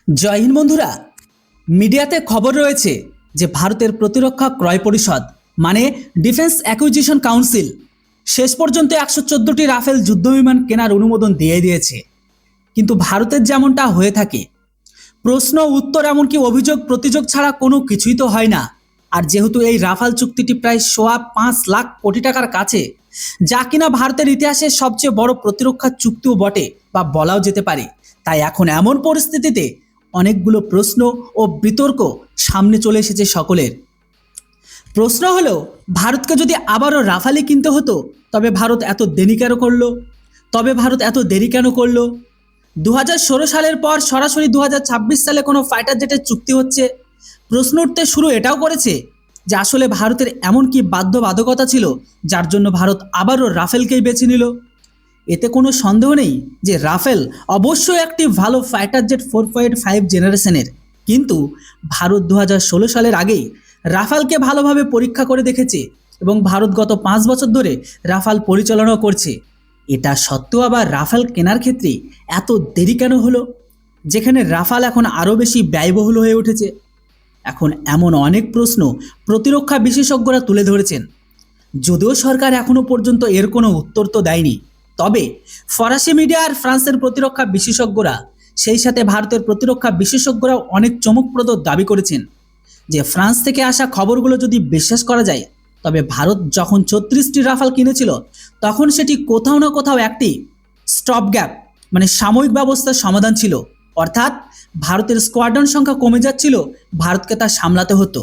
জয় হিন্দ বন্ধুরা। মিডিয়াতে খবর রয়েছে যে ভারতের প্রতিরক্ষা ক্রয় পরিষদ মানে ডিফেন্স অ্যাকুইজিশন কাউন্সিল শেষ পর্যন্ত 114টি রাফেল যুদ্ধবিমান কেনার অনুমোদন দিয়ে দিয়েছে। কিন্তু ভারতের যেমনটা হয়ে থাকে, প্রশ্ন উত্তর এমনকি অভিযোগ প্রতিযোগ ছাড়া কোনো কিছুই তো হয় না। আর যেহেতু এই রাফাল চুক্তিটি প্রায় 5,00,000 কোটি টাকার কাছে, যা কিনা ভারতের ইতিহাসের সবচেয়ে বড় প্রতিরক্ষা চুক্তিও বটে বা বলাও যেতে পারে, তাই এখন এমন পরিস্থিতিতে অনেকগুলো প্রশ্ন ও বিতর্ক সামনে চলে এসেছে সকলের। প্রশ্ন হলো, ভারতকে যদি আবারও রাফালই কিনতে হতো তবে ভারত এত দেরি কেন করলো? 2016 সালের পর সরাসরি 2026 সালে কোনো ফাইটার জেটের চুক্তি হচ্ছে। প্রশ্ন উঠতে শুরু এটাও করেছে যে আসলে ভারতের এমন কি বাধ্যবাধকতা ছিল যার জন্য ভারত আবারও রাফেলকেই বেছে নিল। এতে কোনো সন্দেহ নেই যে রাফেল অবশ্যই একটি ভালো ফাইটার জেট 4.5 জেনারেশনের, কিন্তু ভারত 2016 সালের আগেই রাফালকে ভালোভাবে পরীক্ষা করে দেখেছে এবং ভারত গত 5 বছর ধরে রাফাল পরিচালনাও করছে। এটা সত্ত্বেও আবার রাফাল কেনার ক্ষেত্রে এত দেরি কেন হলো, যেখানে রাফাল এখন আরও বেশি ব্যয়বহুল হয়ে উঠেছে? এখন এমন অনেক প্রশ্ন প্রতিরক্ষা বিশেষজ্ঞরা তুলে ধরেছেন, যদিও সরকার এখনও পর্যন্ত এর কোনো উত্তর তো দেয়নি। তবে ফরাসি মিডিয়া আর ফ্রান্সের প্রতিরক্ষা বিশেষজ্ঞরা, সেই সাথে ভারতের প্রতিরক্ষা বিশেষজ্ঞরাও অনেক চমকপ্রদ দাবি করেছেন যে ফ্রান্স থেকে আসা খবরগুলো যদি বিশ্বাস করা যায়, তবে ভারত যখন 36টি রাফাল কিনেছিল তখন সেটি কোথাও না কোথাও একটি স্টপ গ্যাপ মানে সাময়িক ব্যবস্থার সমাধান ছিল। অর্থাৎ ভারতের স্কোয়াড্রন সংখ্যা কমে যাচ্ছিল, ভারতকে তা সামলাতে হতো।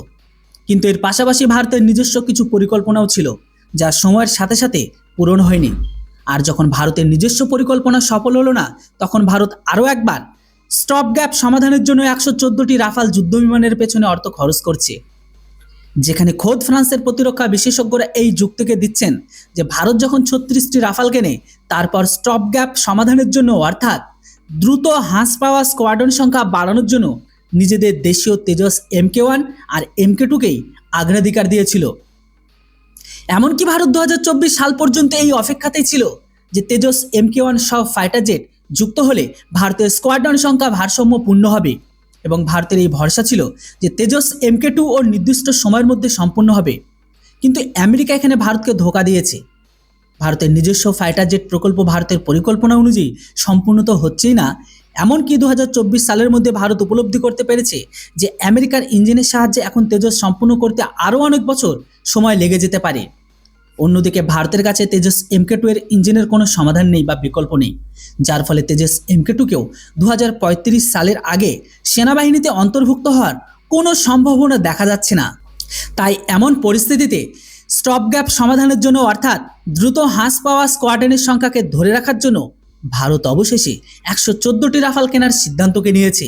কিন্তু এর পাশাপাশি ভারতের নিজস্ব কিছু পরিকল্পনাও ছিল যা সময়ের সাথে সাথে পূরণ হয়নি। আর যখন ভারতের নিজস্ব পরিকল্পনা সফল হলো না, তখন ভারত আরও একবার স্টপ গ্যাপ সমাধানের জন্য 114টি রাফাল যুদ্ধবিমানের পেছনে অর্থ খরচ করছে। যেখানে খোদ ফ্রান্সের প্রতিরক্ষা বিশেষজ্ঞরা এই যুক্তিকে দিচ্ছেন যে ভারত যখন 36টি রাফাল কেনে, তারপর স্টপ গ্যাপ সমাধানের জন্য অর্থাৎ দ্রুত হ্রাস পাওয়া স্কোয়াড্রন সংখ্যা বাড়ানোর জন্য নিজেদের দেশীয় তেজস MK1 আর MK2কেই অগ্রাধিকার দিয়েছিল। এমনকি ভারত 2024 সাল পর্যন্ত এই অপেক্ষাতেই ছিল যে তেজস MK1 সব ফাইটার জেট যুক্ত হলে ভারতের স্কোয়াড্রন সংখ্যা ভারসাম্যপূর্ণ হবে, এবং ভারতের এই ভরসা ছিল যে তেজস MK2 ও নির্দিষ্ট সময়ের মধ্যে সম্পন্ন হবে। কিন্তু আমেরিকা এখানে ভারতকে ধোঁকা দিয়েছে। ভারতের নিজস্ব ফাইটার জেট প্রকল্প ভারতের পরিকল্পনা অনুযায়ী সম্পূর্ণ তো হচ্ছেই না। এমনকি 2024 সালের মধ্যে ভারত উপলব্ধি করতে পেরেছে যে আমেরিকার ইঞ্জিনের সাহায্যে এখন তেজস সম্পূর্ণ করতে আরও অনেক বছর সময় লেগে যেতে পারে। অন্যদিকে ভারতের কাছে তেজস MK2 এর ইঞ্জিনের কোনো সমাধান নেই বা বিকল্প নেই, যার ফলে তেজস MK2কেও 2035 সালের আগে সেনাবাহিনীতে অন্তর্ভুক্ত হওয়ার কোনো সম্ভাবনা দেখা যাচ্ছে না। তাই এমন পরিস্থিতিতে স্টপ গ্যাপ সমাধানের জন্য অর্থাৎ দ্রুত হ্রাস পাওয়া স্কোয়াড্রনের সংখ্যাকে ধরে রাখার জন্য ভারত অবশেষে 114টি রাফাল কেনার সিদ্ধান্তকে নিয়েছে।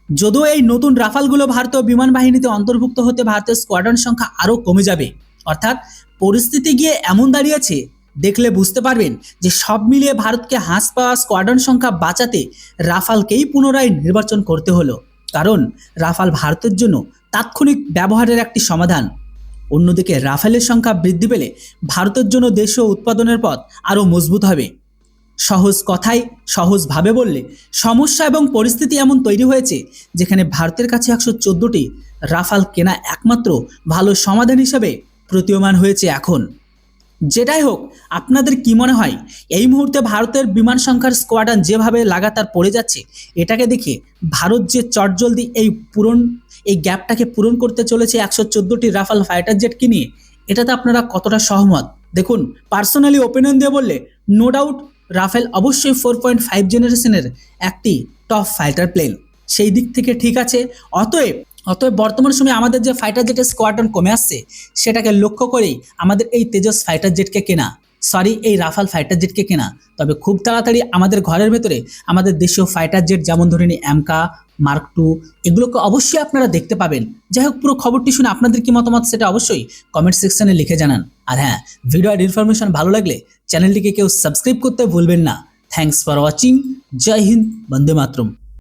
যদিও এই নতুন রাফালগুলো ভারতীয় বিমান বাহিনীতে অন্তর্ভুক্ত হতে ভারতের স্কোয়াড্রন সংখ্যা আরও কমে যাবে। অর্থাৎ পরিস্থিতি গিয়ে এমন দাঁড়িয়েছে, দেখলে বুঝতে পারবেন যে সব মিলিয়ে ভারতকে হ্রাস পাওয়া স্কোয়াড্রন সংখ্যা বাঁচাতে রাফালকেই পুনরায় নির্বাচন করতে হলো, কারণ রাফাল ভারতের জন্য তাৎক্ষণিক ব্যবহারের একটি সমাধান। অন্যদিকে রাফেলের সংখ্যা বৃদ্ধি পেলে ভারতের জন্য দেশীয় উৎপাদনের পথ আরও মজবুত হবে। সহজ কথায় সহজভাবে বললে সমস্যা এবং পরিস্থিতি এমন তৈরি হয়েছে যেখানে ভারতের কাছে 114টি রাফাল কেনা একমাত্র ভালো সমাধান হিসেবে প্রতীয়মান হয়েছে এখন। যেটাই হোক, আপনাদের কি মনে হয় এই মুহূর্তে ভারতের বিমান সংখ্যার স্কোয়াড্রন যেভাবে লাগাতার পড়ে যাচ্ছে, এটাকে দেখে ভারত যে চটজলদি এই গ্যাপটাকে পূরণ করতে চলেছে 114টি রাফাল ফাইটার জেট কিনে, এটাতে আপনারা কতটা সহমত? দেখুন, পার্সোনালি ওপিনিয়ন দিয়ে বললে নো ডাউট রাফেল অবশ্যই 4.5 জেনারেশনের একটি টপ ফাইটার প্লেন, সেই দিক থেকে ঠিক আছে। অতএব বর্তমান সময়ে আমাদের যে ফাইটার জেটের স্কোয়াড্রন কমে আসছে, সেটাকে লক্ষ্য করেই আমাদের এই তেজস ফাইটার জেটকে কেনা, এই রাফাল ফাইটার জেটকে কেনা। তবে খুব তাড়াতাড়ি আমাদের ঘরের ভেতরে আমাদের দেশীয় ফাইটার জেট যেমন ধরে নিন MK, Mark II, এগুলোকে অবশ্যই আপনারা দেখতে পাবেন। যাই হোক, পুরো খবরটি শুনে আপনাদের কি মতামত সেটা অবশ্যই কমেন্ট সেকশনে লিখে জানান। আর হ্যাঁ, ভিডিও আর ইনফরমেশন ভালো লাগলে চ্যানেলটিকে কেউ সাবস্ক্রাইব করতে ভুলবেন না। Thanks for watching. জয় হিন্দ, বন্দে মাতরম।